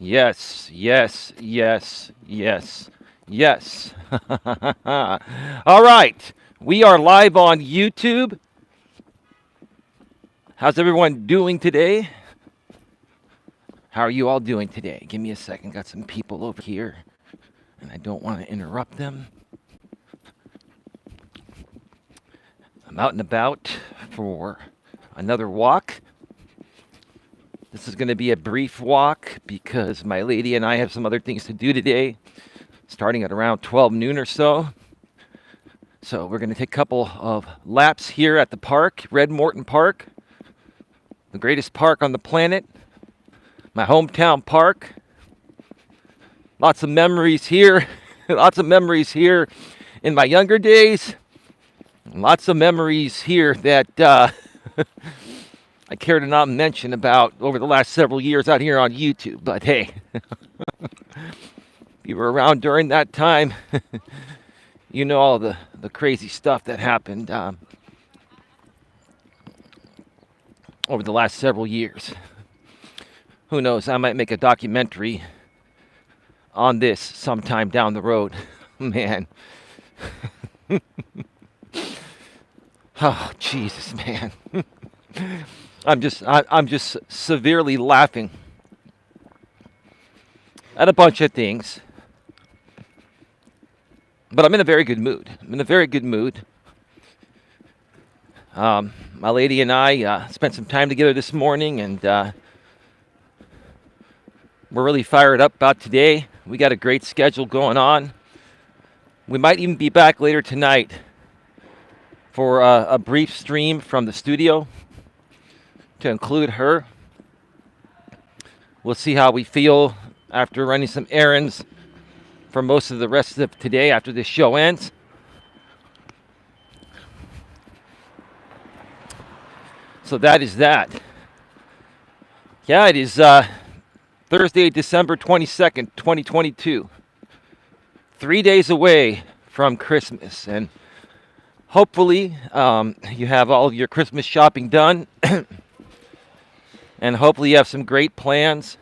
Yes, yes, yes, yes, yes. All right. We are live on YouTube. How's everyone doing today? How are you all doing today? Give me a second. Got some people over here, and I don't want to interrupt them. I'm out and about for another walk. This is going to be a brief walk because my lady and I have some other things to do today, starting at around 12 noon or so. So we're going to take a couple of laps here at the park, Red Morton Park, the greatest park on the planet, my hometown park. Lots of memories here, lots of memories here in my younger days, lots of memories here that I care to not mention about over the last several years out here on YouTube. But hey, if you were around during that time, you know all the crazy stuff that happened over the last several years. Who knows? I might make a documentary on this sometime down the road. Man. Oh, Jesus, man. I'm just severely laughing at a bunch of things. But I'm in a very good mood. I'm in a very good mood. My lady and I spent some time together this morning, and we're really fired up about today. We got a great schedule going on. We might even be back later tonight for a brief stream from the studio to include her. We'll see how we feel after running some errands for most of the rest of today after this show ends. So that is that. Yeah, it is Thursday, December 22nd, 2022. 3 days away from Christmas, and hopefully you have all of your Christmas shopping done. And hopefully you have some great plans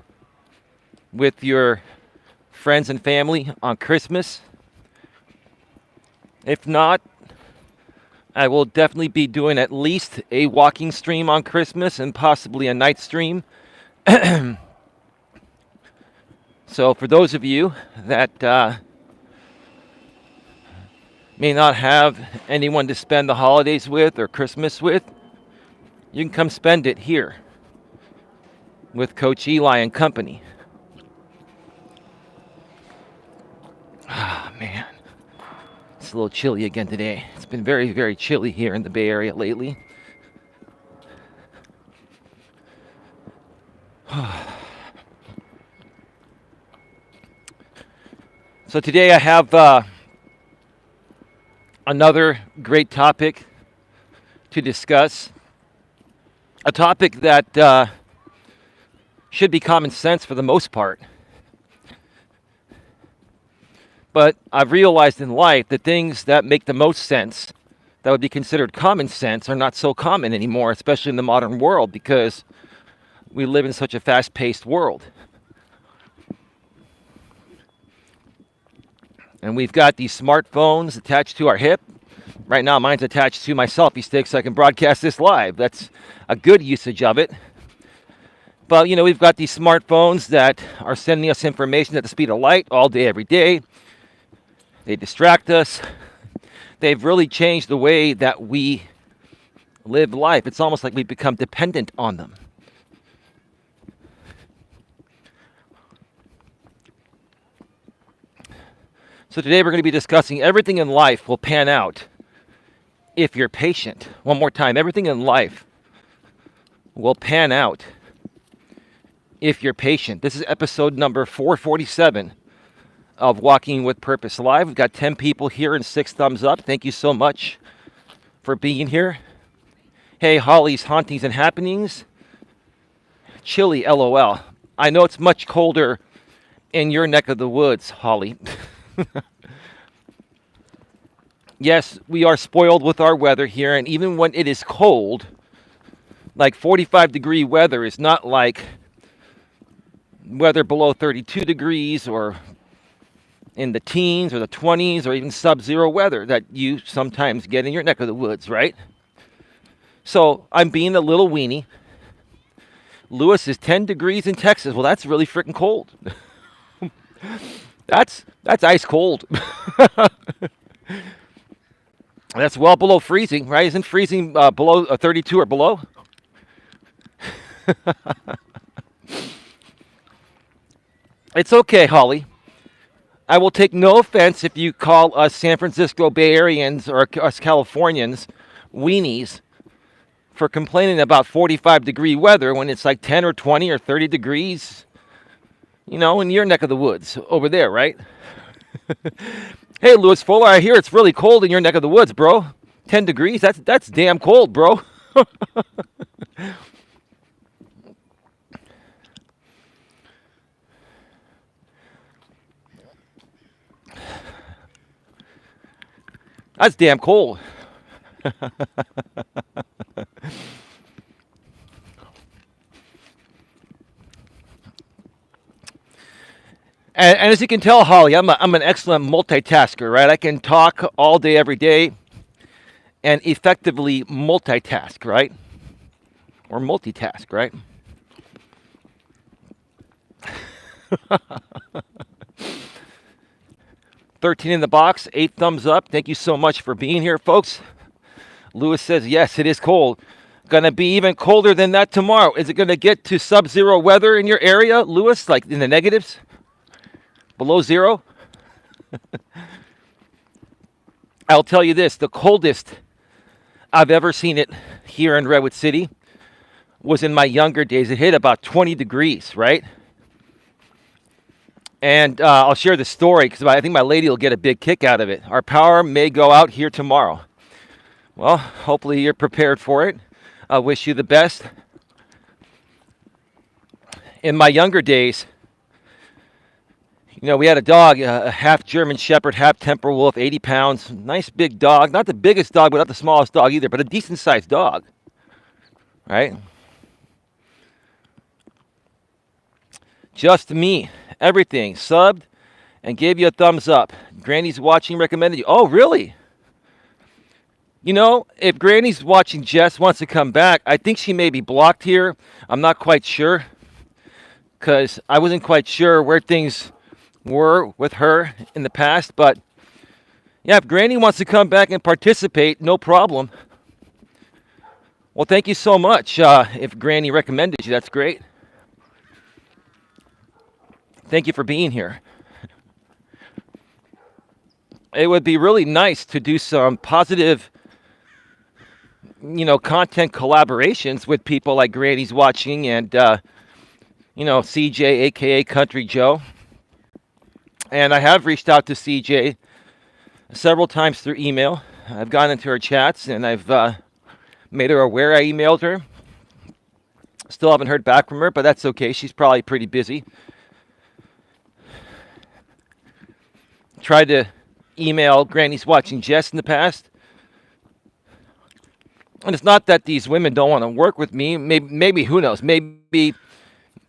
with your friends and family on Christmas. If not, I will definitely be doing at least a walking stream on Christmas and possibly a night stream. So for those of you that may not have anyone to spend the holidays with or Christmas with, you can come spend it here with Coach Eli and company. Ah, man. It's a little chilly again today. It's been very, very chilly here in the Bay Area lately. So today I have another great topic to discuss. A topic that should be common sense for the most part. But I've realized in life that things that make the most sense, that would be considered common sense, are not so common anymore, especially in the modern world, because we live in such a fast-paced world. And we've got these smartphones attached to our hip. Right now, mine's attached to my selfie stick so I can broadcast this live. That's a good usage of it. But, we've got these smartphones that are sending us information at the speed of light all day, every day. They distract us. They've really changed the way that we live life. It's almost like we've become dependent on them. So today we're going to be discussing everything in life will pan out if you're patient. One more time, everything in life will pan out if you're patient. This is episode number 447 of Walking with Purpose Live. We've got 10 people here and 6 thumbs up. Thank you so much for being here. Hey, Holly's Hauntings and Happenings. Chilly, LOL. I know it's much colder in your neck of the woods, Holly. Yes, we are spoiled with our weather here, and even when it is cold, like 45-degree weather is not like weather below 32 degrees or in the teens or the 20s or even sub-zero weather that you sometimes get in your neck of the woods, right? So I'm being a little weenie. Lewis is 10 degrees in Texas. Well, that's really freaking cold. That's ice cold. That's well below freezing, right? Isn't freezing below 32 or below? It's okay, Holly. I will take no offense if you call us San Francisco Bay Areans or us Californians weenies for complaining about 45-degree weather when it's like 10 or 20 or 30 degrees, in your neck of the woods over there, right? Hey, Louis Fuller, I hear it's really cold in your neck of the woods, bro. 10 degrees? That's damn cold, bro. That's damn cold. And as you can tell, Holly, I'm an excellent multitasker, right? I can talk all day, every day, and effectively multitask, right? Or multitask, right? $13 in the box, 8 thumbs up. Thank you so much for being here, folks. Lewis says, yes, it is cold. Gonna be even colder than that tomorrow. Is it gonna get to sub-zero weather in your area, Lewis? Like in the negatives? Below zero? I'll tell you this, the coldest I've ever seen it here in Redwood City was in my younger days. It hit about 20 degrees, right? And I'll share the story because I think my lady will get a big kick out of it. Our power may go out here tomorrow. Well, hopefully you're prepared for it. I wish you the best. In my younger days, we had a dog, a half German Shepherd, half Temper Wolf, 80 pounds. Nice big dog. Not the biggest dog, but not the smallest dog either, but a decent-sized dog. Right? Just me. Everything. Subbed and gave you a thumbs up. Granny's watching, recommended you. Oh, really? If Granny's watching Jess wants to come back, I think she may be blocked here. I'm not quite sure because I wasn't quite sure where things were with her in the past. But, yeah, if Granny wants to come back and participate, no problem. Well, thank you so much. If Granny recommended you, that's great. Thank you for being here. It would be really nice to do some positive, content collaborations with people like Granny's watching and, CJ, a.k.a. Country Joe. And I have reached out to CJ several times through email. I've gone into her chats and I've made her aware I emailed her. Still haven't heard back from her, but that's okay. She's probably pretty busy. Tried to email Granny's watching Jess in the past. And it's not that these women don't want to work with me. Maybe who knows? Maybe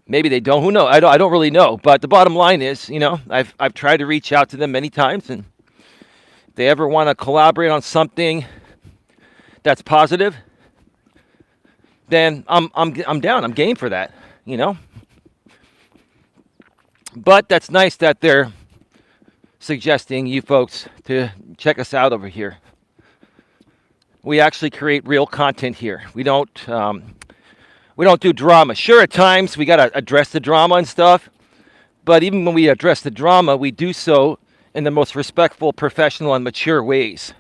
they don't. Who knows? I don't really know. But the bottom line is, I've tried to reach out to them many times, and if they ever want to collaborate on something that's positive, then I'm down. I'm game for that. But that's nice that they're suggesting you folks to check us out over here. We actually create real content here. We don't do drama. Sure, at times we gotta address the drama and stuff, but even when we address the drama, we do so in the most respectful, professional, and mature ways.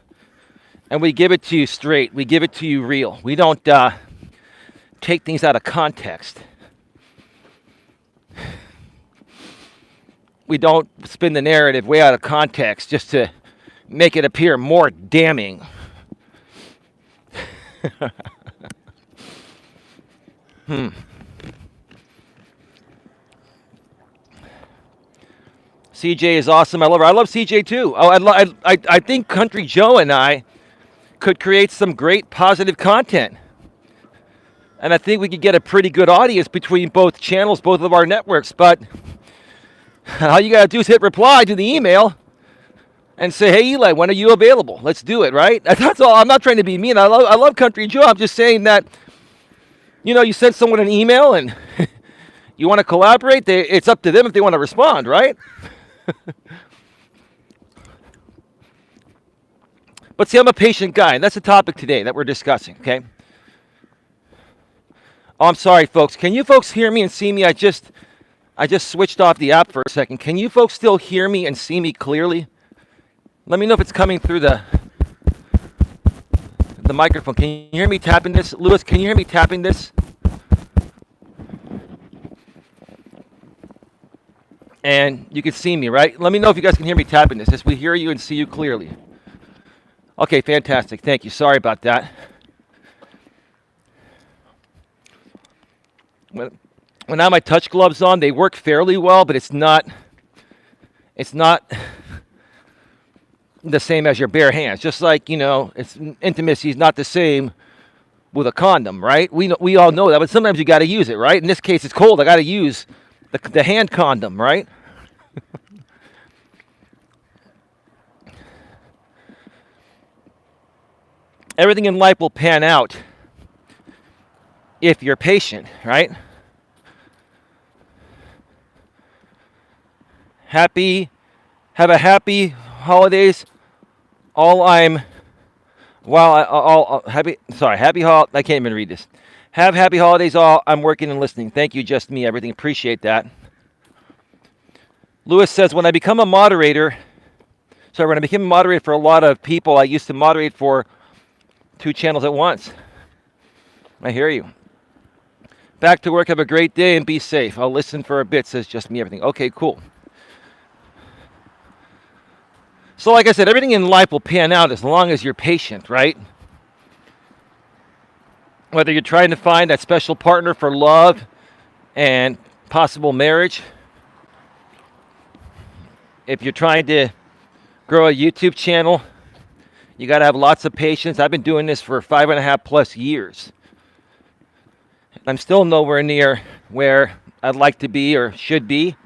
And we give it to you straight. We give it to you real. We don't take things out of context. We don't spin the narrative way out of context just to make it appear more damning. CJ is awesome. I love her. I love CJ too. Oh, I think Country Joe and I could create some great positive content. And I think we could get a pretty good audience between both channels, both of our networks. But all you got to do is hit reply to the email and say, hey, Eli, when are you available? Let's do it, right? That's all. I'm not trying to be mean. I love Country Joe. I'm just saying that, you send someone an email and you want to collaborate, it's up to them if they want to respond, right? But see, I'm a patient guy, and that's the topic today that we're discussing, okay? Oh, I'm sorry, folks. Can you folks hear me and see me? I just switched off the app for a second. Can you folks still hear me and see me clearly? Let me know if it's coming through the microphone. Can you hear me tapping this? Lewis, can you hear me tapping this? And you can see me, right? Let me know if you guys can hear me tapping this, as we hear you and see you clearly. Okay, fantastic. Thank you. Sorry about that. When I have my touch gloves on, they work fairly well, but it's not the same as your bare hands. Just like, intimacy is not the same with a condom, right? We all know that, but sometimes you got to use it, right? In this case, it's cold. I got to use the hand condom, right? Everything in life will pan out if you're patient, right? Have a happy holidays. Happy. I can't even read this. Have happy holidays. All I'm working and listening. Thank you, just me. Everything. Appreciate that. Lewis says, when I became a moderator for a lot of people, I used to moderate for 2 channels at once. I hear you. Back to work. Have a great day and be safe. I'll listen for a bit. Says just me. Everything. Okay, cool. So like I said, everything in life will pan out as long as you're patient, right? Whether you're trying to find that special partner for love and possible marriage, if you're trying to grow a YouTube channel, you got to have lots of patience. I've been doing this for 5.5 plus years. I'm still nowhere near where I'd like to be or should be.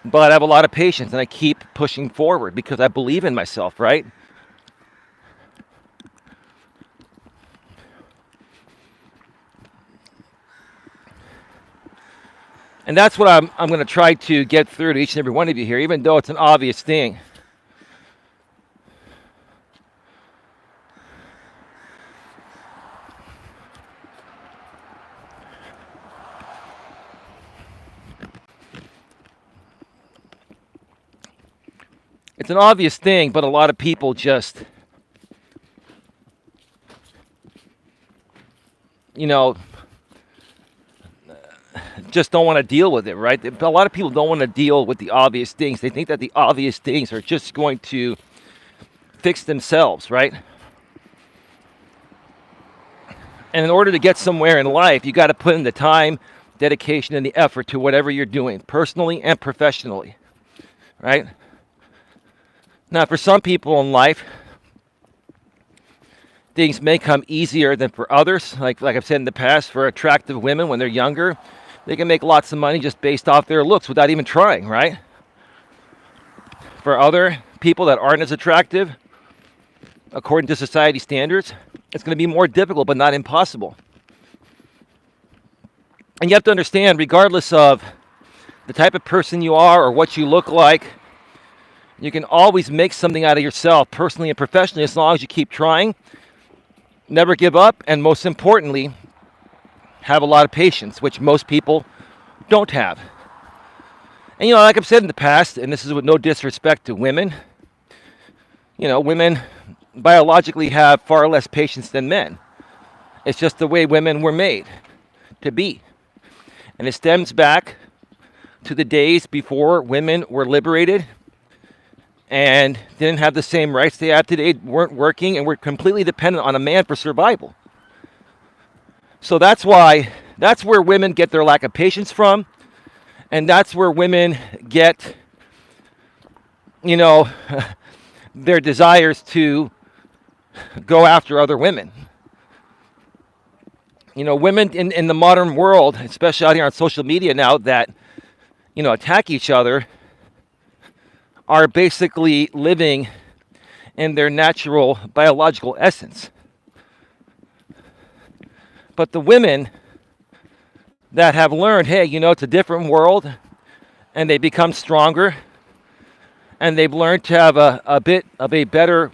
But I have a lot of patience, and I keep pushing forward because I believe in myself, right? And that's what I'm going to try to get through to each and every one of you here, even though it's an obvious thing. It's an obvious thing, but a lot of people just, just don't want to deal with it, right? A lot of people don't want to deal with the obvious things. They think that the obvious things are just going to fix themselves, right? And in order to get somewhere in life, you got to put in the time, dedication, and the effort to whatever you're doing, personally and professionally, right? Now, for some people in life, things may come easier than for others. Like I've said in the past, for attractive women when they're younger, they can make lots of money just based off their looks without even trying, right? For other people that aren't as attractive, according to society standards, it's going to be more difficult, but not impossible. And you have to understand, regardless of the type of person you are or what you look like, you can always make something out of yourself, personally and professionally, as long as you keep trying, never give up, and most importantly, have a lot of patience, which most people don't have. And, like I've said in the past, and this is with no disrespect to women, women biologically have far less patience than men. It's just the way women were made to be. And it stems back to the days before women were liberated and didn't have the same rights they have today, weren't working, and were completely dependent on a man for survival. So that's where women get their lack of patience from, and that's where women get, their desires to go after other women. Women in the modern world, especially out here on social media now, that attack each other, are basically living in their natural biological essence. But the women that have learned, hey, it's a different world, and they become stronger, and they've learned to have a bit of a better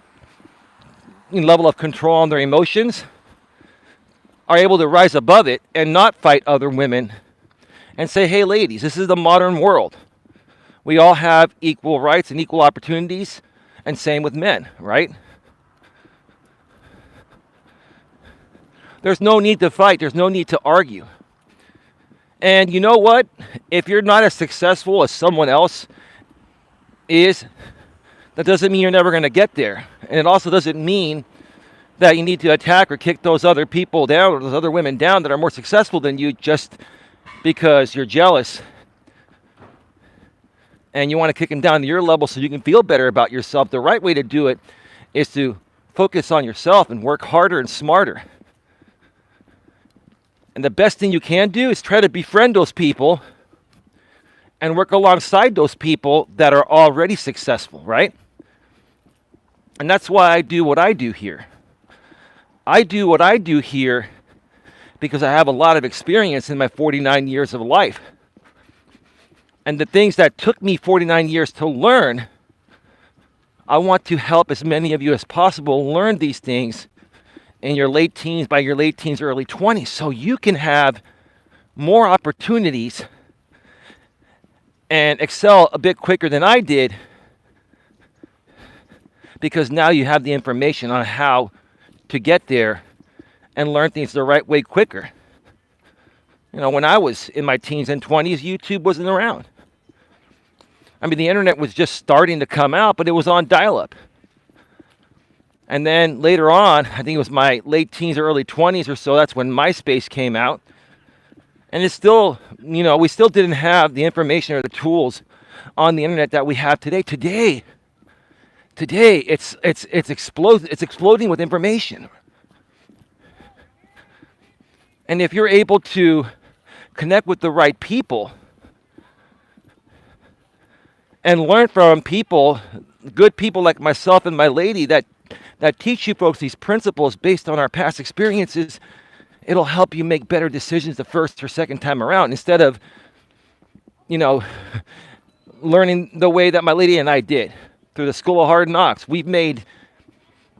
level of control on their emotions, are able to rise above it and not fight other women and say, hey, ladies, this is the modern world. We all have equal rights and equal opportunities, and same with men, right? There's no need to fight. There's no need to argue. And you know what? If you're not as successful as someone else is, that doesn't mean you're never going to get there. And it also doesn't mean that you need to attack or kick those other people down or those other women down that are more successful than you just because you're jealous and you want to kick them down to your level so you can feel better about yourself. The right way to do it is to focus on yourself and work harder and smarter. And the best thing you can do is try to befriend those people and work alongside those people that are already successful, right? And that's why I do what I do here. I do what I do here because I have a lot of experience in my 49 years of life. And the things that took me 49 years to learn, I want to help as many of you as possible learn these things in your late teens, by your late teens, early 20s, so you can have more opportunities and excel a bit quicker than I did, because now you have the information on how to get there and learn things the right way quicker. When I was in my teens and 20s, YouTube wasn't around. I mean, the internet was just starting to come out, but it was on dial-up. And then later on, I think it was my late teens or early 20s or so, that's when MySpace came out. And it's still, we still didn't have the information or the tools on the internet that we have today. Today, it's exploding with information. And if you're able to connect with the right people and learn from people, good people like myself and my lady that teach you folks these principles based on our past experiences, it'll help you make better decisions the first or second time around, instead of, learning the way that my lady and I did through the School of Hard Knocks. We've made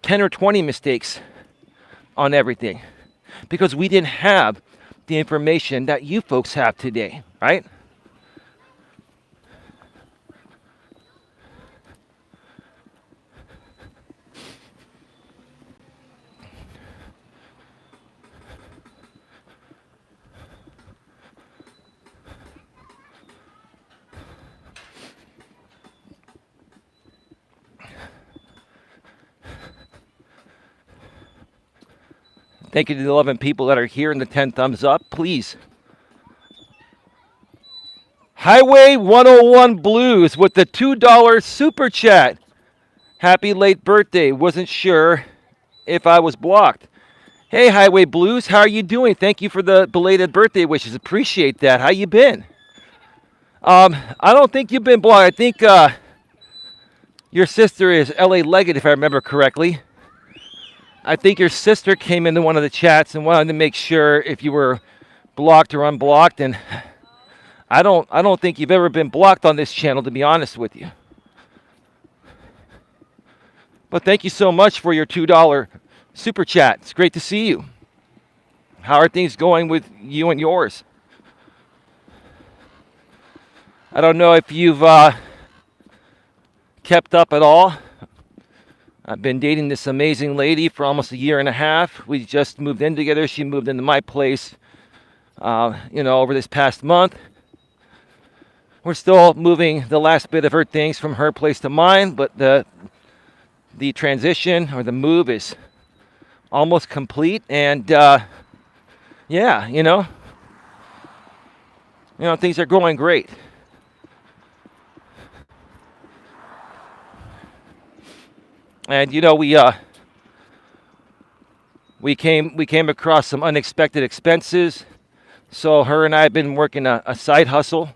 10 or 20 mistakes on everything because we didn't have the information that you folks have today, right? Thank you to the 11 people that are here and the 10 thumbs up. Please. Highway 101 Blues with the $2 super chat. Happy late birthday. Wasn't sure if I was blocked. Hey, Highway Blues, how are you doing? Thank you for the belated birthday wishes. Appreciate that. How you been? I don't think you've been blocked. I think your sister is L.A. Leggett, if I remember correctly. I think your sister came into one of the chats and wanted to make sure if you were blocked or unblocked. And I don't think you've ever been blocked on this channel, to be honest with you. But thank you so much for your $2 super chat. It's great to see you. How are things going with you and yours? I don't know if you've kept up at all. I've been dating this amazing lady for almost a year and a half. We just moved in together. She moved into my place, over this past month. We're still moving the last bit of her things from her place to mine, but the transition or the move is almost complete. And things are going great. And we We came across some unexpected expenses. So her and I have been working a side hustle,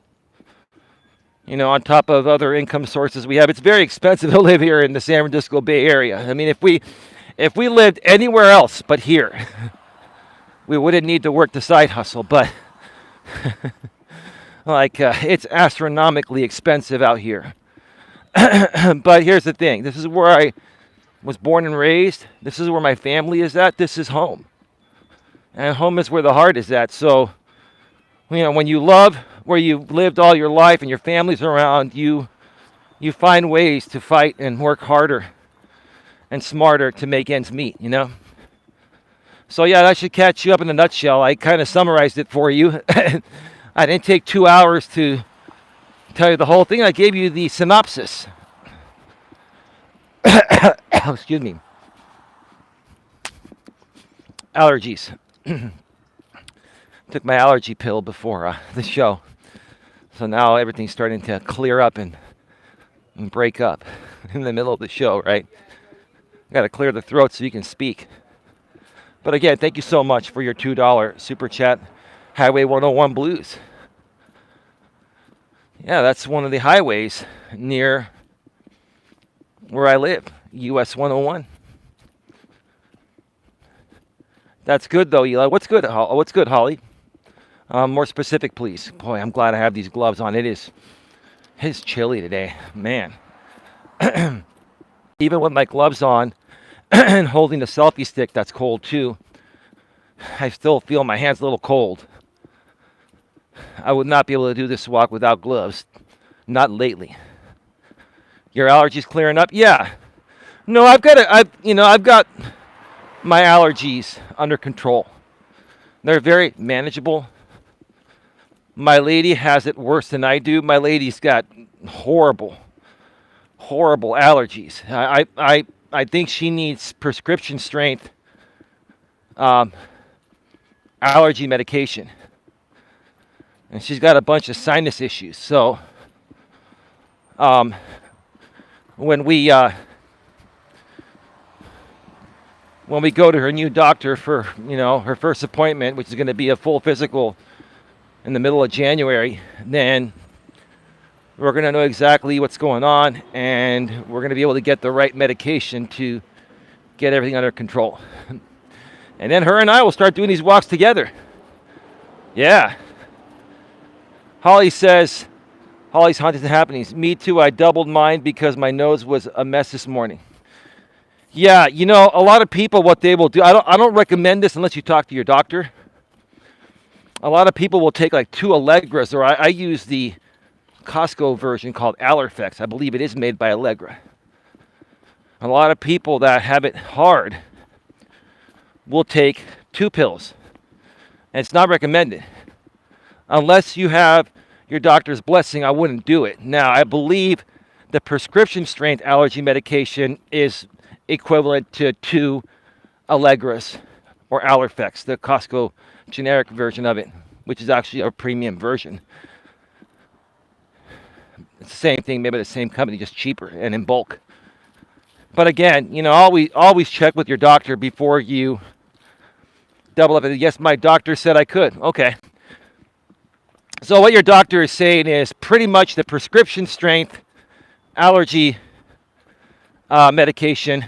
on top of other income sources we have. It's very expensive to live here in the San Francisco Bay Area. I mean, if we lived anywhere else but here, we wouldn't need to work the side hustle. But it's astronomically expensive out here. But here's the thing: this is where I was born and raised. This is where my family is at. This is home, and home is where the heart is at. So, when you love where you've lived all your life and your family's around, you find ways to fight and work harder and smarter to make ends meet. So yeah, that should catch you up in a nutshell. I kind of summarized it for you. I didn't take 2 hours to tell you the whole thing. I gave you the synopsis. Excuse me. Allergies. Took my allergy pill before the show. So now everything's starting to clear up and break up in the middle of the show, right? Got to clear the throat so you can speak. But again, thank you so much for your $2 super chat. Highway 101 Blues. Yeah, that's one of the highways near where I live, US 101. That's good though, Eli. What's good, Holly? More specific, please. Boy, I'm glad I have these gloves on. It's chilly today, man. Even with my gloves on and holding the selfie stick that's cold too, I still feel my hands a little cold. I would not be able to do this walk without gloves. Not lately. Your allergies clearing up? Yeah. No, I've got my allergies under control. They're very manageable. My lady has it worse than I do. My lady's got horrible allergies. I think she needs prescription strength allergy medication. And she's got a bunch of sinus issues. So when we go to her new doctor for her first appointment, which is going to be a full physical in the middle of January, then we're going to know exactly what's going on, and we're going to be able to get the right medication to get everything under control. And then her and I will start doing these walks together. Yeah. Holly's Haunted Happenings. Me too, I doubled mine because my nose was a mess this morning. Yeah, a lot of people, what they will do, I don't recommend this unless you talk to your doctor. A lot of people will take like 2 Allegras, or I use the Costco version called Allerfex. I believe it is made by Allegra. A lot of people that have it hard will take 2 pills. And it's not recommended. Unless you have your doctor's blessing, I wouldn't do it. Now, I believe the prescription strength allergy medication is equivalent to 2 Allegras or Allerfex, the Costco generic version of it, which is actually a premium version. It's the same thing, maybe the same company, just cheaper and in bulk. But again, always check with your doctor before you double up. Yes, my doctor said I could. Okay. So what your doctor is saying is pretty much the prescription strength allergy medication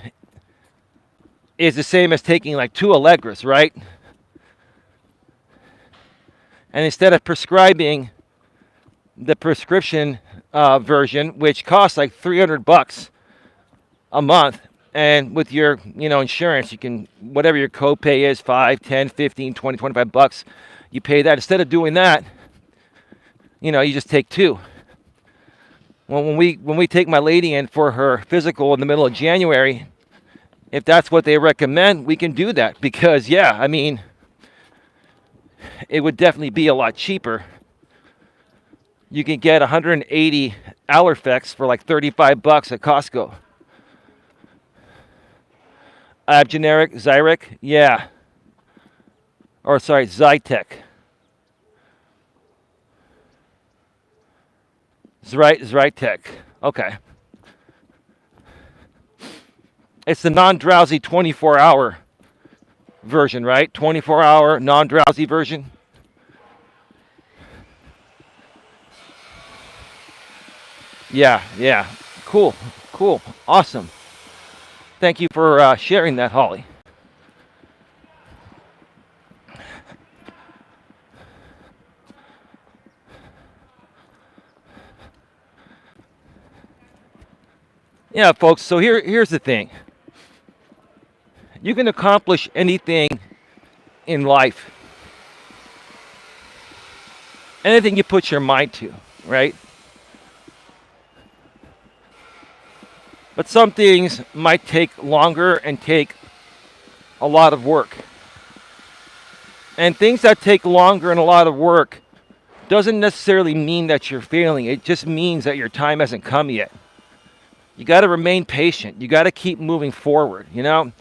is the same as taking like 2 Allegras, right? And instead of prescribing the prescription version, which costs like $300 a month, and with your insurance, you can, whatever your copay is, 5, 10, 15, 20, 25 bucks, you pay that. Instead of doing that, you just take 2. Well, when we take my lady in for her physical in the middle of January, if that's what they recommend, we can do that, because it would definitely be a lot cheaper. You can get 180 Allerfex for like 35 bucks at Costco. Generic Zytec, yeah. Or sorry, Zytec. Zytec. Okay. It's the non-drowsy 24-hour version, right? 24-hour non-drowsy version. Yeah. Cool. Awesome. Thank you for sharing that, Holly. Yeah, folks, so here's the thing. You can accomplish anything in life, anything you put your mind to, right? But some things might take longer and take a lot of work. And things that take longer and a lot of work doesn't necessarily mean that you're failing. It just means that your time hasn't come yet. You got to remain patient. You got to keep moving forward, you know?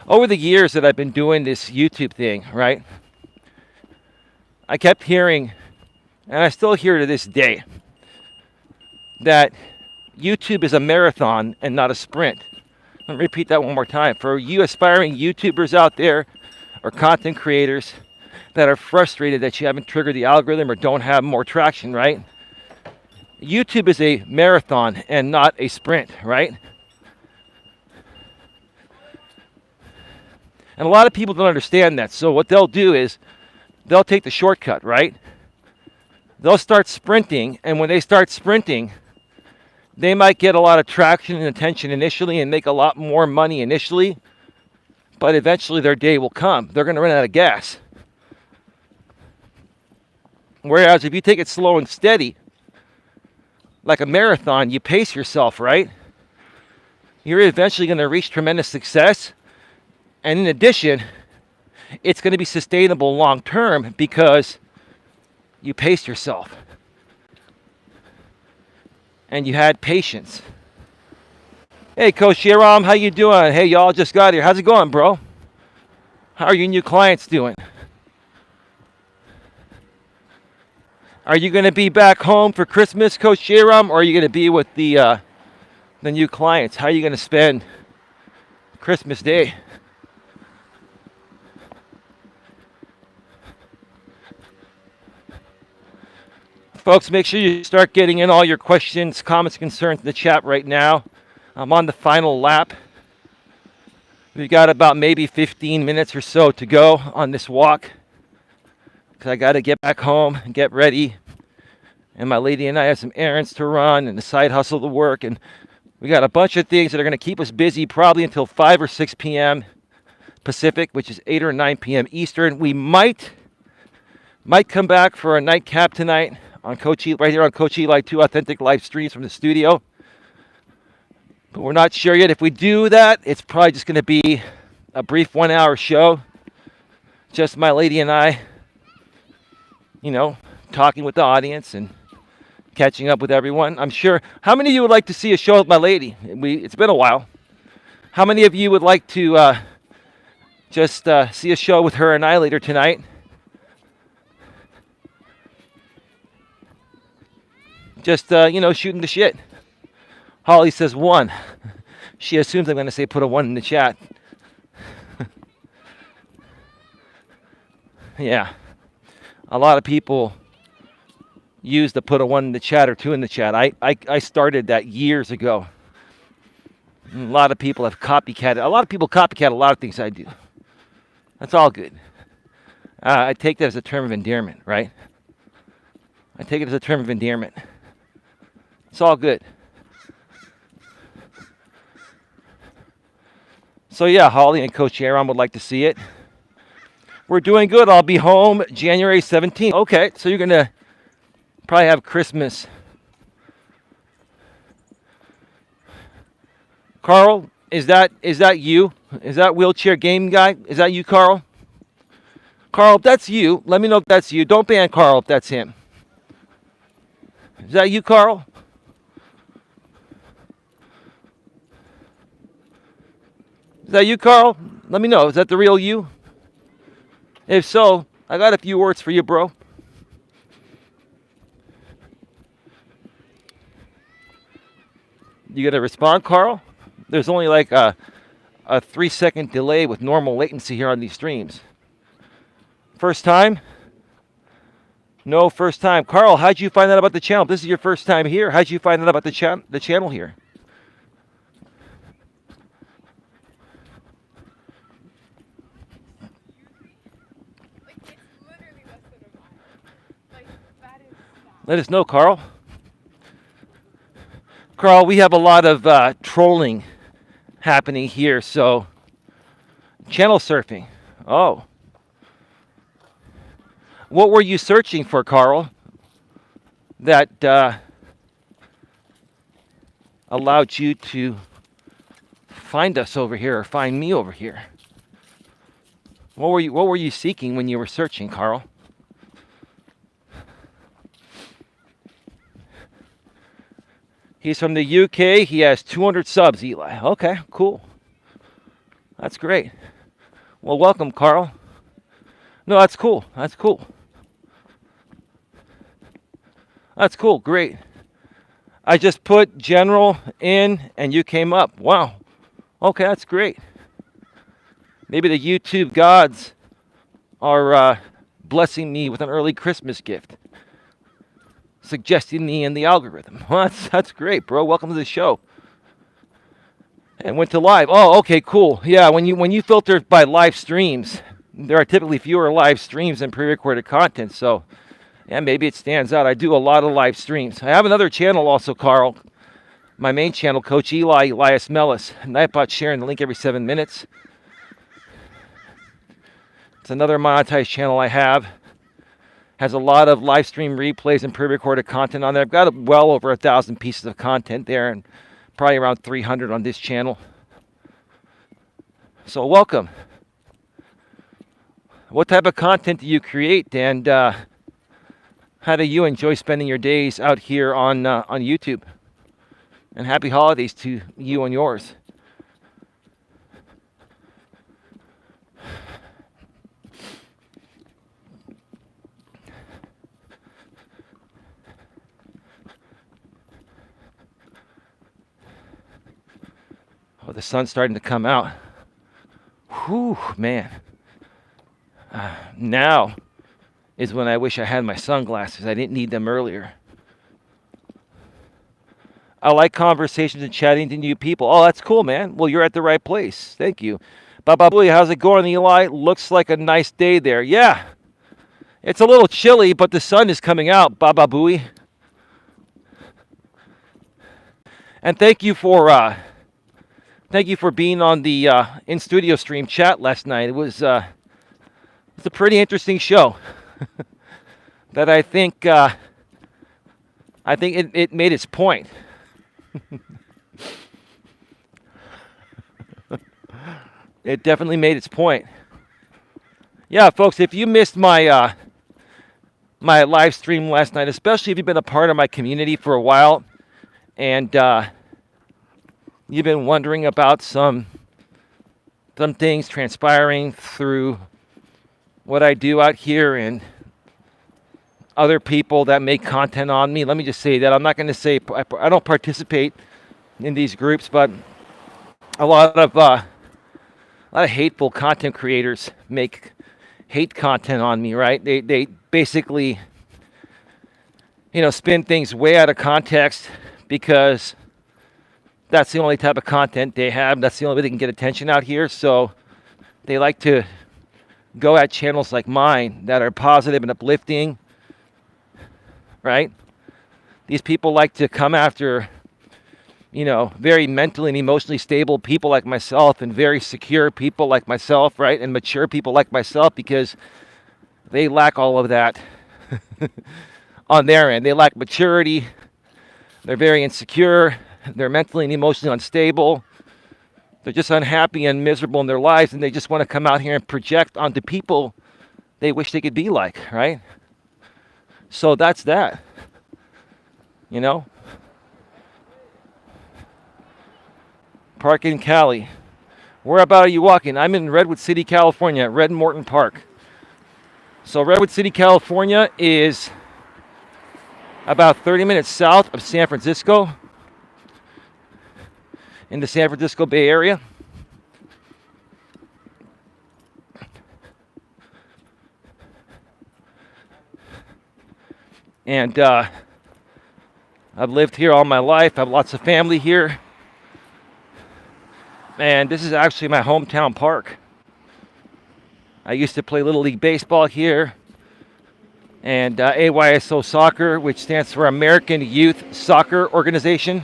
Over the years that I've been doing this YouTube thing, right? I kept hearing, and I still hear to this day, that YouTube is a marathon and not a sprint. Let me repeat that one more time. For you aspiring YouTubers out there or content creators that are frustrated that you haven't triggered the algorithm or don't have more traction, right? YouTube is a marathon and not a sprint, right? And a lot of people don't understand that. So what they'll do is they'll take the shortcut, right? They'll start sprinting, and when they start sprinting, they might get a lot of traction and attention initially and make a lot more money initially, but eventually their day will come. They're going to run out of gas. Whereas if you take it slow and steady, like a marathon, you pace yourself, right? You're eventually going to reach tremendous success. And in addition, it's going to be sustainable long term because you paced yourself. And you had patience. Hey, Coach Eli, how you doing? Hey, y'all just got here. How's it going, bro? How are your new clients doing? Are you going to be back home for Christmas, Coach Eli, or are you going to be with the new clients? How are you going to spend Christmas Day? Folks, make sure you start getting in all your questions, comments, concerns in the chat right now. I'm on the final lap. We've got about maybe 15 minutes or so to go on this walk because I got to get back home and get ready. And my lady and I have some errands to run and a side hustle to work. And we got a bunch of things that are going to keep us busy probably until 5 or 6 p.m. Pacific, which is 8 or 9 p.m. Eastern. We might come back for a nightcap tonight on Coach Eli, right here on Coach Eli 2 authentic live streams from the studio. But we're not sure yet. If we do that, it's probably just going to be a brief 1-hour show. Just my lady and I, you know, talking with the audience and catching up with everyone. I'm sure. How many of you would like to see a show with my lady? It's been a while. How many of you would like to just see a show with her and I later tonight? Just, shooting the shit. Holly says 1. She assumes I'm going to say put a 1 in the chat. Yeah. A lot of people use to put a 1 in the chat or 2 in the chat. I started that years ago. And a lot of people have copycatted. A lot of people copycat a lot of things I do. That's all good. I take that as a term of endearment, right? I take it as a term of endearment. It's all good. So yeah, Holly and Coach Aaron would like to see it. We're doing good. I'll be home January 17th. Okay, so you're going to probably have Christmas. Carl, is that you? Is that wheelchair game guy? Is that you, Carl? Carl, if that's you, let me know if that's you. Don't ban Carl if that's him. Is that you, Carl? Is that you, Carl? Let me know. Is that the real you? If so, I got a few words for you, bro. You gonna respond, Carl? There's only like a a 3-second delay with normal latency here on these streams. First time? No, first time. Carl, how'd you find out about the channel? This is your first time here. How'd you find out about the channel here? Let us know, Carl. Carl, we have a lot of trolling happening here, so channel surfing. Oh. What were you searching for, Carl, that allowed you to find us over here or find me over here? What were you seeking when you were searching, Carl? He's from the UK. He has 200 subs, Eli. Okay, cool. That's great. Well, welcome, Carl. No, that's cool. That's cool. That's cool. Great. I just put general in and you came up. Wow. Okay, that's great. Maybe the YouTube gods are blessing me with an early Christmas gift, suggesting me in the algorithm. Well, that's great, bro. Welcome to the show. And went to live. Oh, okay, cool. Yeah, when you filter by live streams, there are typically fewer live streams than pre-recorded content. So, yeah, maybe it stands out. I do a lot of live streams. I have another channel also, Carl. My main channel, Coach Eli, Elias, Melas. Nightbot sharing the link every 7 minutes. It's another monetized channel I have. Has a lot of live stream replays and pre-recorded content on there. I've got well over 1,000 pieces of content there and probably around 300 on this channel. So welcome. What type of content do you create, and how do you enjoy spending your days out here on YouTube? And happy holidays to you and yours. Oh, the sun's starting to come out. Whew, man. Now is when I wish I had my sunglasses. I didn't need them earlier. I like conversations and chatting to new people. Oh, that's cool, man. Well, you're at the right place. Thank you. Baba Booey, how's it going, Eli? Looks like a nice day there. Yeah. It's a little chilly, but the sun is coming out, Baba Booey. And thank you for being on the in-studio stream chat last night. It was a pretty interesting show that I think it made its point. It definitely made its point. Yeah, folks, if you missed my my live stream last night, especially if you've been a part of my community for a while, and you've been wondering about some things transpiring through what I do out here and other people that make content on me. Let me just say that I'm not going to say I don't participate in these groups, but a lot of hateful content creators make hate content on me, right? They basically, spin things way out of context because that's the only type of content they have. That's the only way they can get attention out here. So they like to go at channels like mine that are positive and uplifting, right? These people like to come after, very mentally and emotionally stable people like myself and very secure people like myself, right? And mature people like myself, because they lack all of that on their end. They lack maturity. They're very insecure. They're mentally and emotionally unstable. They're just unhappy and miserable in their lives, and they just want to come out here and project onto people they wish they could be like, right? So that's that. Park in Cali. Where about are you walking? I'm in Redwood City, California, at Red Morton Park. So Redwood City, California is about 30 minutes south of San Francisco, in the San Francisco Bay Area. And I've lived here all my life. I have lots of family here. And this is actually my hometown park. I used to play Little League Baseball here. And AYSO Soccer, which stands for American Youth Soccer Organization.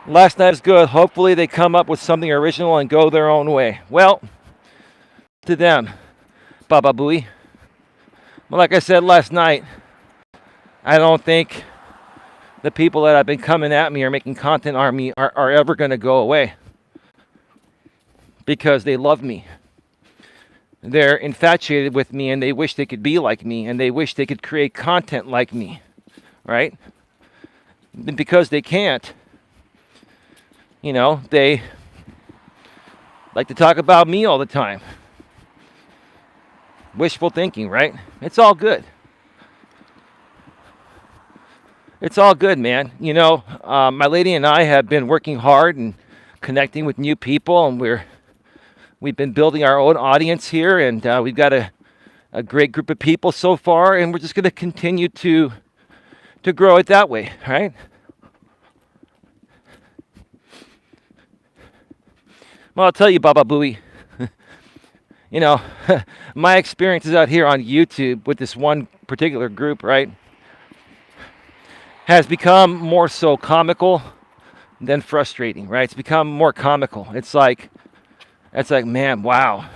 Last night was good. Hopefully they come up with something original and go their own way. Well, to them, Baba Booey. But like I said last night, I don't think the people that have been coming at me or making content on me are ever going to go away. Because they love me. They're infatuated with me and they wish they could be like me and they wish they could create content like me, right? And because they can't, you know, they like to talk about me all the time. Wishful thinking, right? It's all good. It's all good, man. You know, my lady and I have been working hard and connecting with new people, and we've been building our own audience here, and we've got a great group of people so far, and we're just going to continue to grow it that way, right? Well, I'll tell you, Baba Booey, you know, my experiences out here on YouTube with this one particular group, right, has become more so comical than frustrating, right? It's become more comical. It's like, man, wow.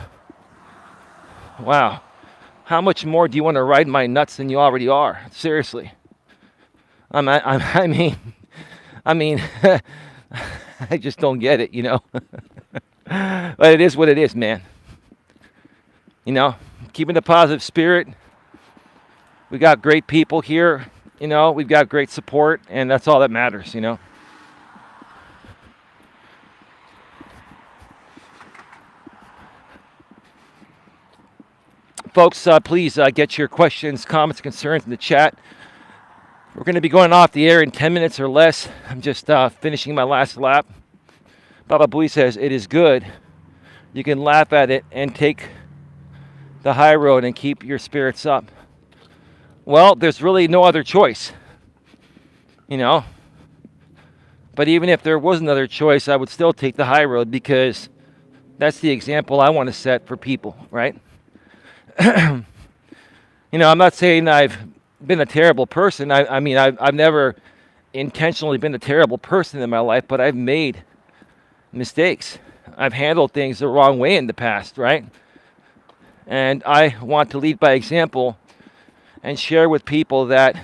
How much more do you want to ride my nuts than you already are? Seriously. I mean, I just don't get it, you know. But it is what it is, man. You know, keeping the positive spirit. We got great people here, you know. We've got great support, and that's all that matters, you know. Folks, please get your questions, comments, concerns in the chat. We're going to be going off the air in 10 minutes or less. I'm just finishing my last lap. Baba Booey says, it is good. You can laugh at it and take the high road and keep your spirits up. Well, there's really no other choice, you know. But even if there was another choice, I would still take the high road because that's the example I want to set for people, right? You know, I'm not saying I've been a terrible person. I mean, I've never intentionally been a terrible person in my life, but I've made mistakes. I've handled things the wrong way in the past, right? And I want to lead by example and share with people that,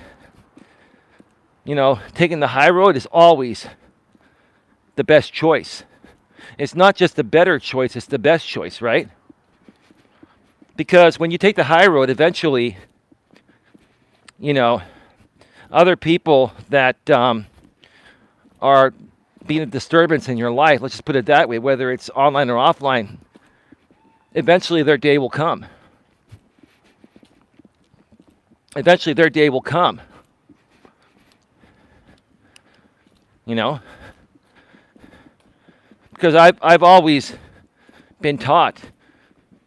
you know, taking the high road is always the best choice. It's not just the better choice, it's the best choice, right? Because when you take the high road, eventually, you know, other people that are being a disturbance in your life, let's just put it that way, whether it's online or offline, eventually their day will come. Eventually their day will come. You know? Because I've always been taught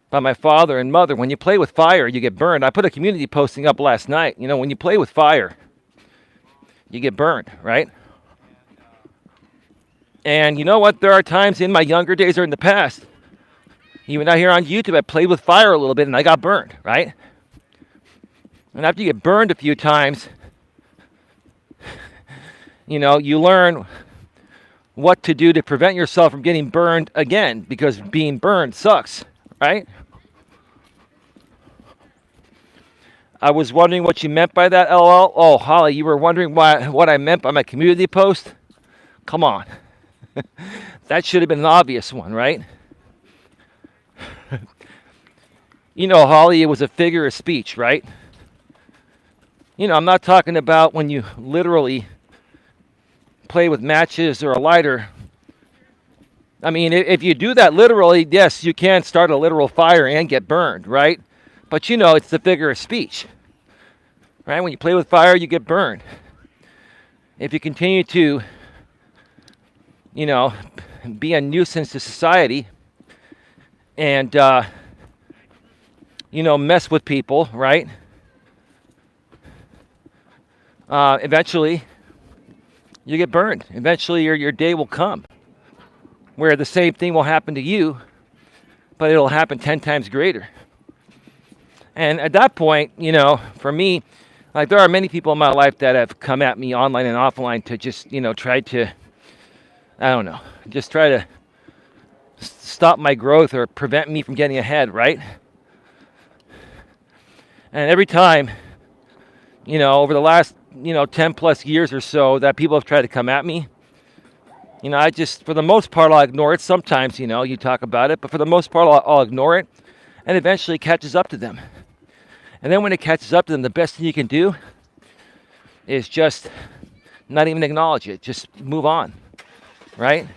by my father and mother, when you play with fire, you get burned. I put a community posting up last night. You know, when you play with fire, you get burned, right? And you know what? There are times in my younger days or in the past, even out here on YouTube, I played with fire a little bit and I got burned, right? And after you get burned a few times, you know, you learn what to do to prevent yourself from getting burned again, because being burned sucks, right? I was wondering what you meant by that, LOL. Oh, Holly, you were wondering what I meant by my community post? Come on. That should have been an obvious one, right? You know, Holly, it was a figure of speech, right? You know, I'm not talking about when you literally play with matches or a lighter. I mean, if you do that literally, yes, you can start a literal fire and get burned, right? But you know, it's the figure of speech, right? When you play with fire, you get burned. If you continue to, you know, be a nuisance to society and mess with people, right? Eventually, you get burned. Eventually, your day will come where the same thing will happen to you, but it'll happen 10 times greater. And at that point, for me, like there are many people in my life that have come at me online and offline to just, try to, I don't know, just try to stop my growth or prevent me from getting ahead, right? And every time, over the last, 10 plus years or so that people have tried to come at me, I just, for the most part, I'll ignore it. Sometimes, you talk about it, but for the most part, I'll ignore it, and eventually it catches up to them. And then when it catches up to them, the best thing you can do is just not even acknowledge it. Just move on, right?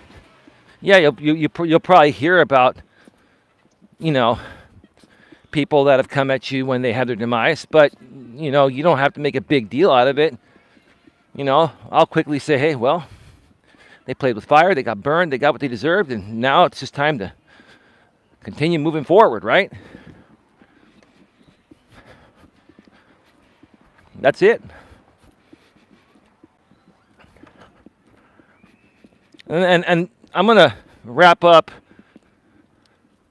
Yeah, you'll probably hear about, people that have come at you when they had their demise, but, you don't have to make a big deal out of it. I'll quickly say, hey, well, they played with fire, they got burned, they got what they deserved, and now it's just time to continue moving forward, right? That's it. And I'm going to wrap up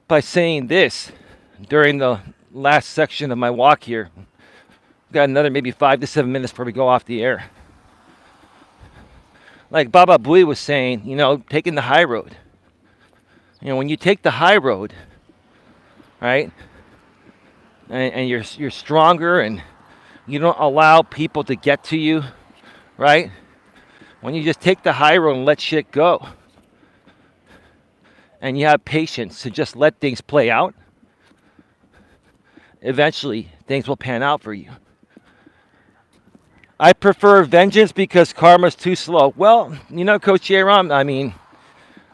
by saying this during the last section of my walk here. We've got another maybe 5 to 7 minutes before we go off the air. Like Baba Booey was saying, taking the high road. When you take the high road, right, and you're stronger and you don't allow people to get to you, right? When you just take the high road and let shit go, and you have patience to just let things play out, eventually things will pan out for you. I prefer vengeance because karma's too slow. Well, Coach Eli,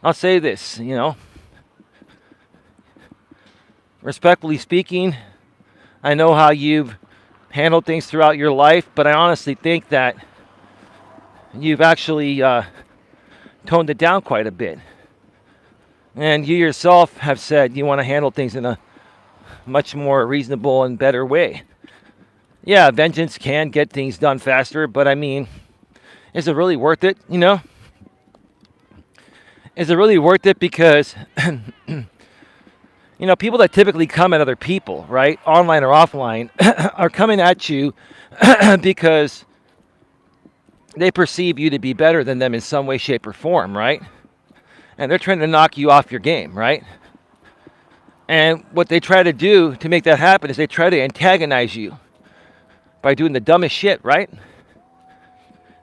I'll say this, respectfully speaking, I know how you've handled things throughout your life, but I honestly think that you've actually toned it down quite a bit. And you yourself have said you want to handle things in a much more reasonable and better way. Yeah, vengeance can get things done faster, but is it really worth it, Is it really worth it? Because, people that typically come at other people, right, online or offline, are coming at you because they perceive you to be better than them in some way, shape, or form, right? And they're trying to knock you off your game, right? And what they try to do to make that happen is they try to antagonize you by doing the dumbest shit, right?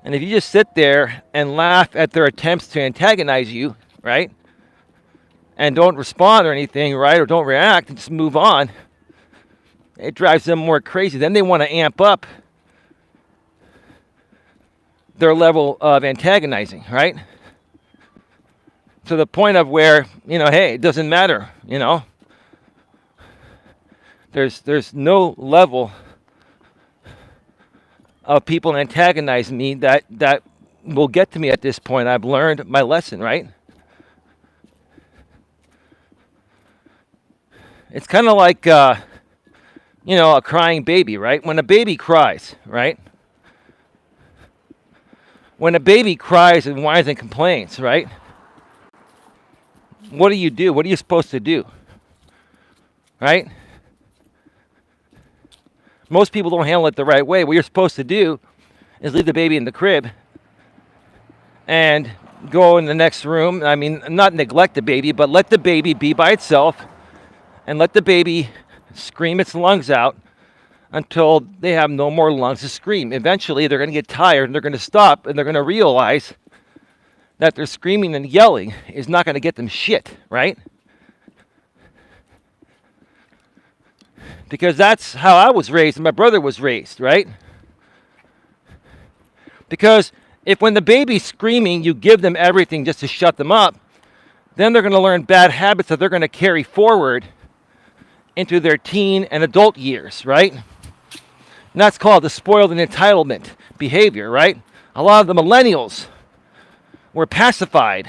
And if you just sit there and laugh at their attempts to antagonize you, right, and don't respond or anything, right, or don't react and just move on, it drives them more crazy. Then they want to amp up their level of antagonizing, right? To the point of where, hey, it doesn't matter, There's no level of people antagonizing me that will get to me at this point. I've learned my lesson, right? It's kind of like, a crying baby, right? When a baby cries, right? When a baby cries and whines and complains, right? What do? What are you supposed to do? Right? Most people don't handle it the right way. What you're supposed to do is leave the baby in the crib and go in the next room. Not neglect the baby, but let the baby be by itself and let the baby scream its lungs out until they have no more lungs to scream. Eventually, they're going to get tired and they're going to stop and they're going to realize that their screaming and yelling is not going to get them shit, right? Because that's how I was raised and my brother was raised, right? Because if when the baby's screaming, you give them everything just to shut them up, then they're going to learn bad habits that they're going to carry forward into their teen and adult years, right? And that's called the spoiled and entitlement behavior, right? A lot of the millennials were pacified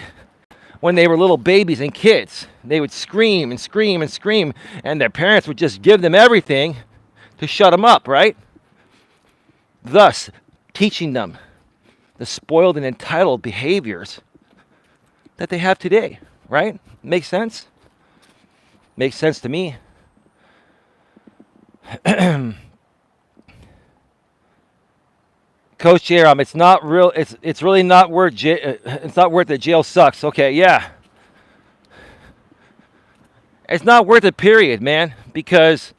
when they were little babies and kids. They would scream and scream and scream, and their parents would just give them everything to shut them up, right? Thus, teaching them the spoiled and entitled behaviors that they have today, right? Makes sense? Makes sense to me. Coach Jerome, it's not real. It's really not worth. It's not worth it. Jail sucks. Okay, yeah. It's not worth it. Period, man. Because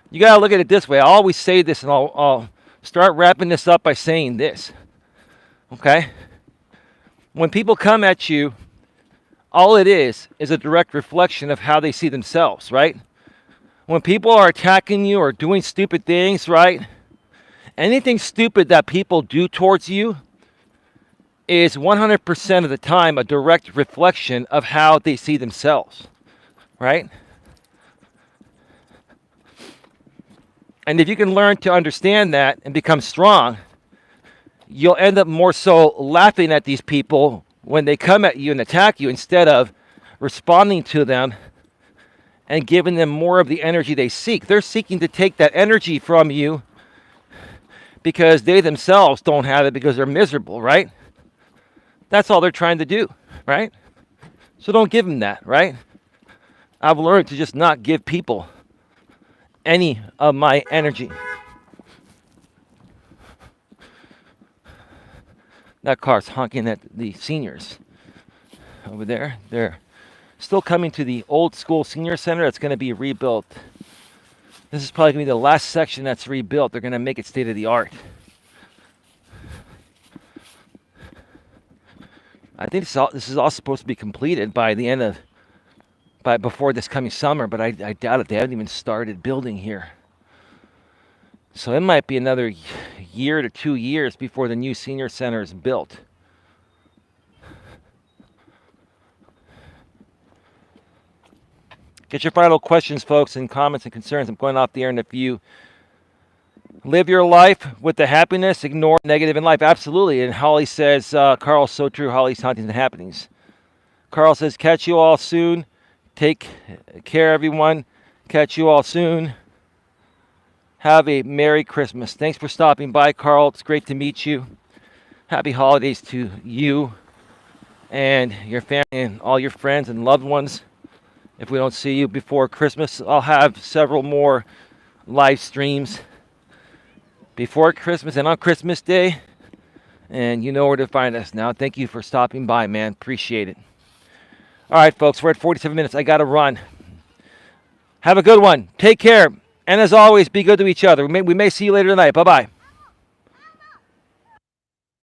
you gotta look at it this way. I always say this, and I'll start wrapping this up by saying this. Okay. When people come at you, all it is a direct reflection of how they see themselves, right? When people are attacking you or doing stupid things, right? Anything stupid that people do towards you is 100% of the time a direct reflection of how they see themselves, right? And if you can learn to understand that and become strong, you'll end up more so laughing at these people when they come at you and attack you instead of responding to them and giving them more of the energy they seek. They're seeking to take that energy from you because they themselves don't have it because they're miserable, right? That's all they're trying to do, right? So don't give them that, right? I've learned to just not give people any of my energy. That car's honking at the seniors over there. They're still coming to the old school senior center that's going to be rebuilt. This is probably going to be the last section that's rebuilt. They're going to make it state of the art. I think this is all supposed to be completed by the end of, before this coming summer, but I doubt it. They haven't even started building here. So it might be another year to 2 years before the new senior center is built. Get your final questions, folks, and comments and concerns. I'm going off the air in a few. Live your life with the happiness. Ignore negative in life. Absolutely. And Holly says, Carl, so true. Holly's Hauntings and Happenings. Carl says, catch you all soon. Take care, everyone. Catch you all soon. Have a Merry Christmas. Thanks for stopping by, Carl. It's great to meet you. Happy holidays to you and your family and all your friends and loved ones. If we don't see you before Christmas, I'll have several more live streams before Christmas and on Christmas Day. And you know where to find us now. Thank you for stopping by, man. Appreciate it. All right, folks, we're at 47 minutes. I got to run. Have a good one. Take care. And as always, be good to each other. We may see you later tonight. Bye-bye.